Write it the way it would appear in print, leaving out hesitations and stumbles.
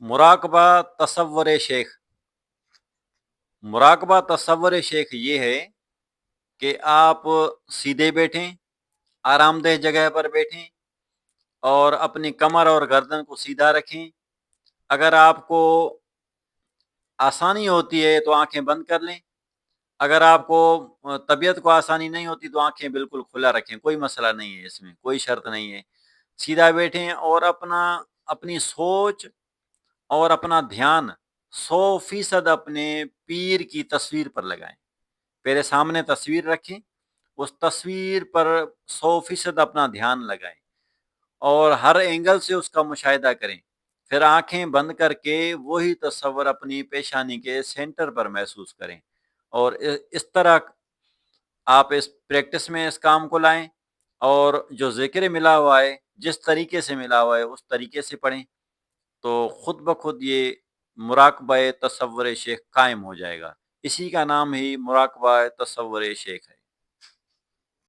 مراقبہ تصور شیخ، مراقبہ تصور شیخ یہ ہے کہ آپ سیدھے بیٹھیں، آرام دہ جگہ پر بیٹھیں اور اپنی کمر اور گردن کو سیدھا رکھیں۔ اگر آپ کو آسانی ہوتی ہے تو آنکھیں بند کر لیں، اگر آپ کو طبیعت کو آسانی نہیں ہوتی تو آنکھیں بالکل کھلا رکھیں، کوئی مسئلہ نہیں ہے، اس میں کوئی شرط نہیں ہے۔ سیدھا بیٹھیں اور اپنی سوچ اور اپنا دھیان 100% اپنے پیر کی تصویر پر لگائیں۔ پہلے سامنے تصویر رکھیں، اس تصویر پر 100% اپنا دھیان لگائیں اور ہر اینگل سے اس کا مشاہدہ کریں۔ پھر آنکھیں بند کر کے وہی تصور اپنی پیشانی کے سینٹر پر محسوس کریں، اور اس طرح آپ اس پریکٹس میں اس کام کو لائیں، اور جو ذکر ملا ہوا ہے جس طریقے سے ملا ہوا ہے اس طریقے سے پڑھیں، تو خود بخود یہ مراقبہ تصور شیخ قائم ہو جائے گا۔ اسی کا نام ہی مراقبہ تصور شیخ ہے۔